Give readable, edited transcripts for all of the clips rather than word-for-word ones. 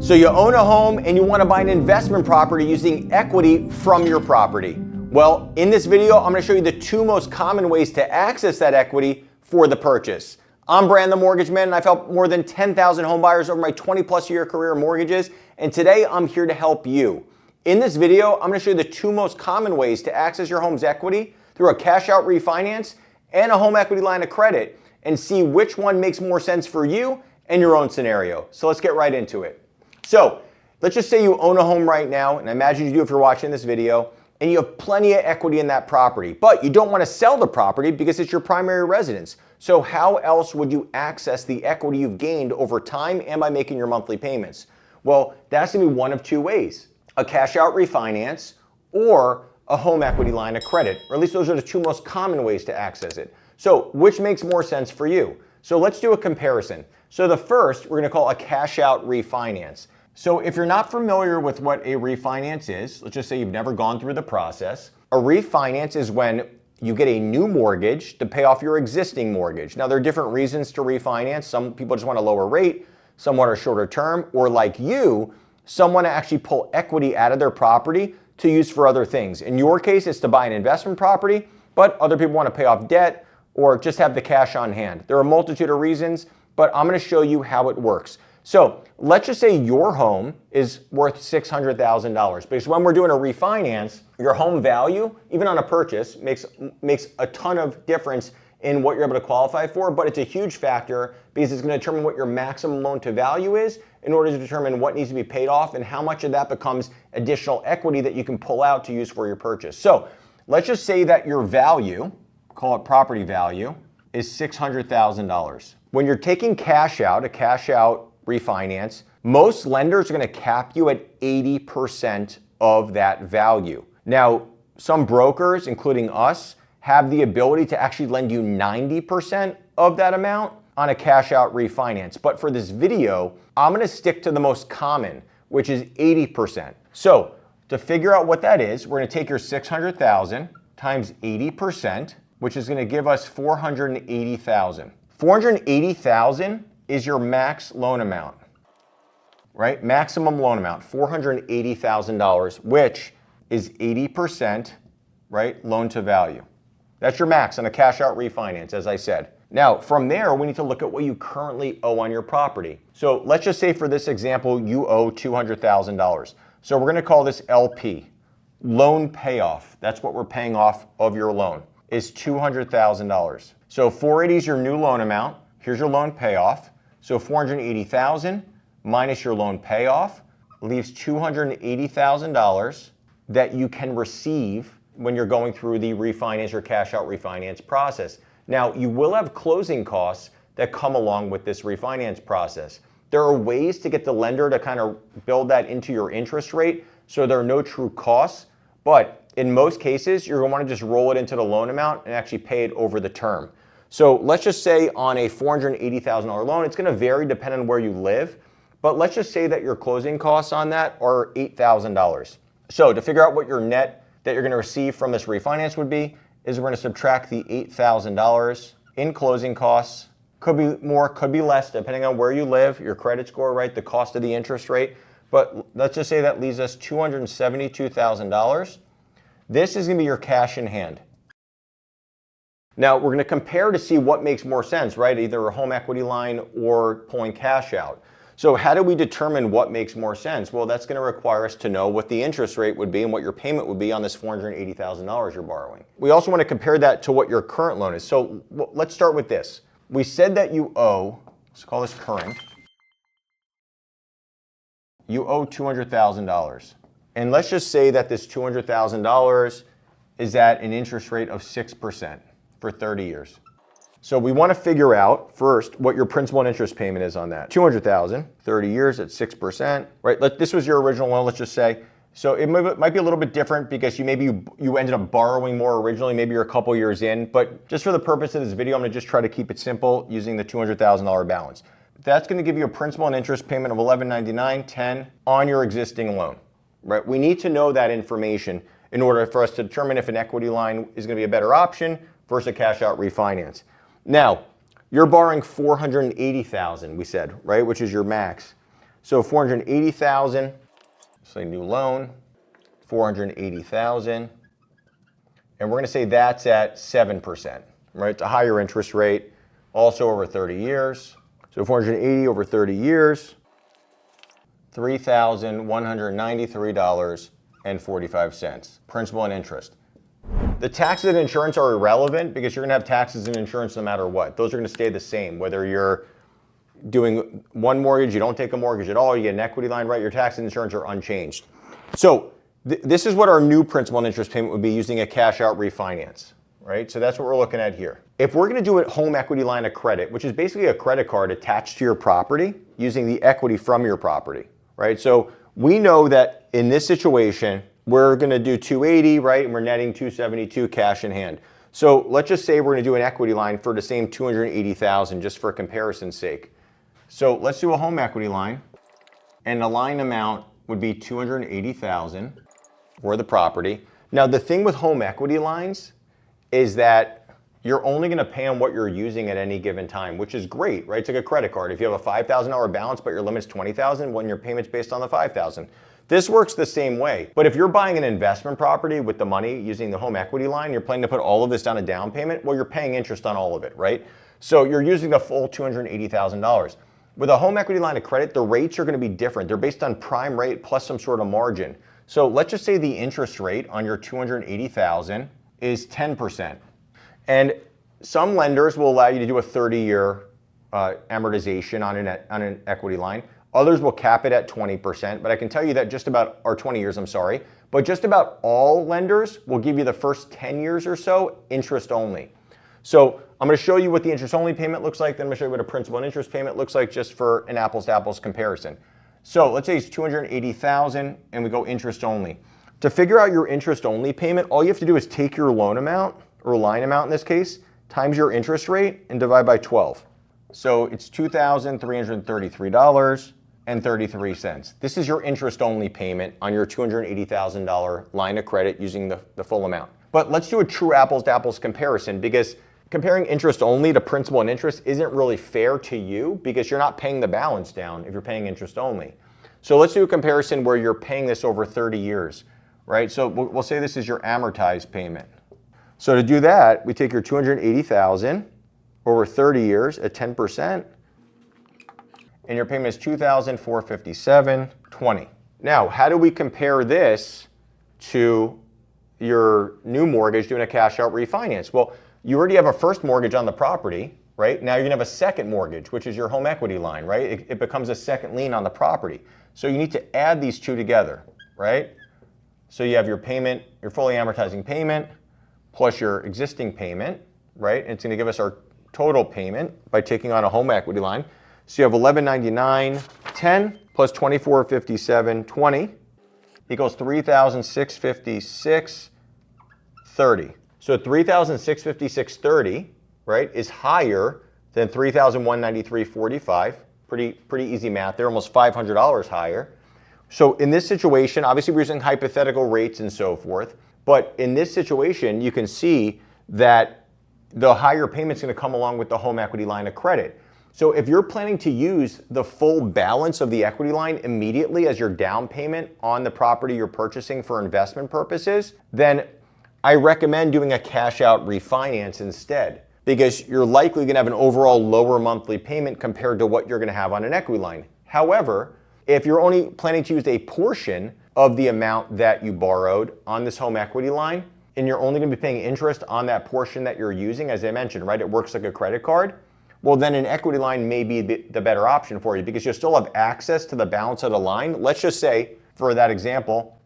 So you own a home and you want to buy an investment property using equity from your property. Well, in this video, I'm going to show you the two most common ways to access that equity for the purchase. I'm Brand the Mortgage Man, and I've helped more than 10,000 home buyers over my 20+ year career in mortgages, and today I'm here to help you. In this video, I'm going to show you the two most common ways to access your home's equity through a cash-out refinance and a home equity line of credit, and see which one makes more sense for you and your own scenario. So let's get right into it. So let's just say you own a home right now, and I imagine you do if you're watching this video, and you have plenty of equity in that property, but you don't want to sell the property because it's your primary residence. So how else would you access the equity you've gained over time and by making your monthly payments? Well, that's going to be one of two ways: a cash out refinance or a home equity line of credit, or at least those are the two most common ways to access it. So which makes more sense for you? So let's do a comparison. So the first we're going to call a cash out refinance. So if you're not familiar with what a refinance is, let's just say you've never gone through the process. A refinance is when you get a new mortgage to pay off your existing mortgage. Now, there are different reasons to refinance. Some people just want a lower rate, some want a shorter term, or like you, some want to actually pull equity out of their property to use for other things. In your case, it's to buy an investment property, but other people want to pay off debt or just have the cash on hand. There are a multitude of reasons, but I'm going to show you how it works. So let's just say your home is worth $600,000, because when we're doing a refinance, your home value, even on a purchase, makes a ton of difference in what you're able to qualify for, but it's a huge factor because it's going to determine what your maximum loan to value is in order to determine what needs to be paid off and how much of that becomes additional equity that you can pull out to use for your purchase. So let's just say that your value, call it property value, is $600,000. When you're taking cash out, a cash out refinance, most lenders are going to cap you at 80% of that value. Now, some brokers, including us, have the ability to actually lend you 90% of that amount on a cash out refinance. But for this video, I'm going to stick to the most common, which is 80%. So to figure out what that is, we're going to take your $600,000 times 80%, which is going to give us $480,000. $480,000 is your max loan amount, right? Maximum loan amount, $480,000, which is 80%, right? Loan to value. That's your max on a cash out refinance, as I said. Now, from there, we need to look at what you currently owe on your property. So let's just say for this example, you owe $200,000. So we're going to call this LP, loan payoff. That's what we're paying off of your loan, is $200,000. So 480 is your new loan amount. Here's your loan payoff. So 480,000 minus your loan payoff leaves $280,000 that you can receive when you're going through the refinance or cash out refinance process. Now, you will have closing costs that come along with this refinance process. There are ways to get the lender to kind of build that into your interest rate so there are no true costs, but in most cases, you're going to want to just roll it into the loan amount and actually pay it over the term. So let's just say on a $480,000 loan, it's going to vary depending on where you live, but let's just say that your closing costs on that are $8,000. So to figure out what your net that you're going to receive from this refinance would be, is we're going to subtract the $8,000 in closing costs. Could be more, could be less, depending on where you live, your credit score, right, the cost of the interest rate. But let's just say that leaves us $272,000. This is going to be your cash in hand. Now, we're going to compare to see what makes more sense, right? Either a home equity line or pulling cash out. So how do we determine what makes more sense? Well, that's going to require us to know what the interest rate would be and what your payment would be on this $480,000 you're borrowing. We also want to compare that to what your current loan is. So let's start with this. We said that you owe, let's call this current, you owe $200,000. And let's just say that this $200,000 is at an interest rate of 6% for 30 years. So we want to figure out first what your principal and interest payment is on that. $200,000, 30 years at 6%, right? This was your original loan, let's just say. So it might be a little bit different because you ended up borrowing more originally, maybe you're a couple years in, but just for the purpose of this video, I'm going to just try to keep it simple using the $200,000 balance. That's going to give you a principal and interest payment of $1199.10 on your existing loan, right? We need to know that information in order for us to determine if an equity line is going to be a better option versus a cash out refinance. Now, you're borrowing $480,000, we said, right, which is your max. So 480,000, say new loan, 480,000. And we're going to say that's at 7%, right? It's a higher interest rate, also over 30 years. So 480 over 30 years, $3,193.45, principal and interest. The taxes and insurance are irrelevant because you're going to have taxes and insurance no matter what. Those are going to stay the same. Whether you're doing one mortgage, you don't take a mortgage at all, you get an equity line, right? Your taxes and insurance are unchanged. So this is what our new principal and interest payment would be using a cash out refinance, right? So that's what we're looking at here. If we're going to do a home equity line of credit, which is basically a credit card attached to your property using the equity from your property, right? So we know that in this situation, we're going to do 280, right? And we're netting 272 cash in hand. So let's just say we're going to do an equity line for the same 280,000 just for comparison's sake. So let's do a home equity line, and the line amount would be 280,000 for the property. Now the thing with home equity lines is that you're only going to pay on what you're using at any given time, which is great, right? It's like a credit card. If you have a $5,000 balance, but your limit's $20,000, when your payment's based on the $5,000. This works the same way. But if you're buying an investment property with the money using the home equity line, you're planning to put all of this down a down payment, well, you're paying interest on all of it, right? So you're using the full $280,000. With a home equity line of credit, the rates are going to be different. They're based on prime rate plus some sort of margin. So let's just say the interest rate on your $280,000 is 10%. And some lenders will allow you to do a 30-year amortization on an equity line. Others will cap it at 20%, but I can tell you that just about, or 20 years, I'm sorry, but just about all lenders will give you the first 10 years or so interest only. So I'm going to show you what the interest only payment looks like, then I'm going to show you what a principal and interest payment looks like just for an apples to apples comparison. So let's say it's 280,000 and we go interest only. To figure out your interest only payment, all you have to do is take your loan amount, or line amount in this case, times your interest rate and divide by 12. So it's $2,333.33. This is your interest only payment on your $280,000 line of credit using the full amount. But let's do a true apples to apples comparison, because comparing interest only to principal and interest isn't really fair to you because you're not paying the balance down if you're paying interest only. So let's do a comparison where you're paying this over 30 years, right? So we'll say this is your amortized payment. So to do that, we take your $280,000 over 30 years at 10%, and your payment is $2,457.20. Now, how do we compare this to your new mortgage doing a cash out refinance? Well, you already have a first mortgage on the property, right? Now you're gonna have a second mortgage, which is your home equity line, right? It becomes a second lien on the property. So you need to add these two together, right? So you have your payment, your fully amortizing payment, plus your existing payment, right? And it's gonna give us our total payment by taking on a home equity line. So you have $1,199.10 plus $2,457.20 equals $3,656.30. So $3,656.30, right, is higher than $3,193.45. Pretty easy math there, almost $500 higher. So in this situation, obviously we're using hypothetical rates and so forth, but in this situation, you can see that the higher payment's gonna come along with the home equity line of credit. So if you're planning to use the full balance of the equity line immediately as your down payment on the property you're purchasing for investment purposes, then I recommend doing a cash out refinance instead, because you're likely gonna have an overall lower monthly payment compared to what you're gonna have on an equity line. However, if you're only planning to use a portion of the amount that you borrowed on this home equity line, and you're only gonna be paying interest on that portion that you're using, as I mentioned, right? It works like a credit card. Well, then an equity line may be the better option for you because you'll still have access to the balance of the line. Let's just say, for that example,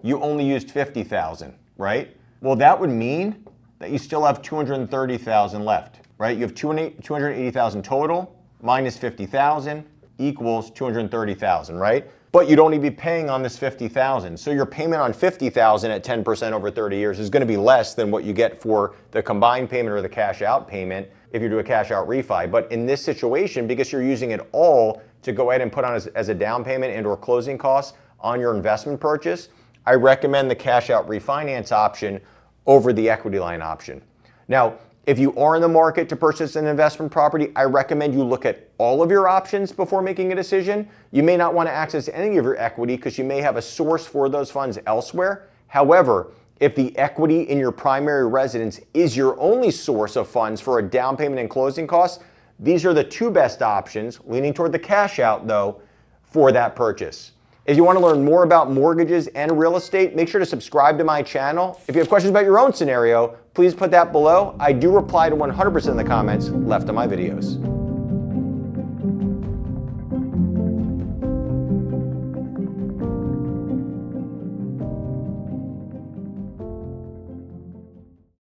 you only used $50,000, right? Well, that would mean that you still have $230,000 left, right? You have $280,000 total minus $50,000 equals $230,000, right? But you'd only be paying on this $50,000. So your payment on $50,000 at 10% over 30 years is going to be less than what you get for the combined payment or the cash out payment if you do a cash out refi. But in this situation, because you're using it all to go ahead and put on as a down payment and or closing costs on your investment purchase, I recommend the cash out refinance option over the equity line option. Now, If you are in the market to purchase an investment property, I recommend you look at all of your options before making a decision. You may not want to access any of your equity because you may have a source for those funds elsewhere. However, if the equity in your primary residence is your only source of funds for a down payment and closing costs, these are the two best options, leaning toward the cash out though, for that purchase. If you want to learn more about mortgages and real estate, make sure to subscribe to my channel. If you have questions about your own scenario, please put that below. I do reply to 100% of the comments left on my videos.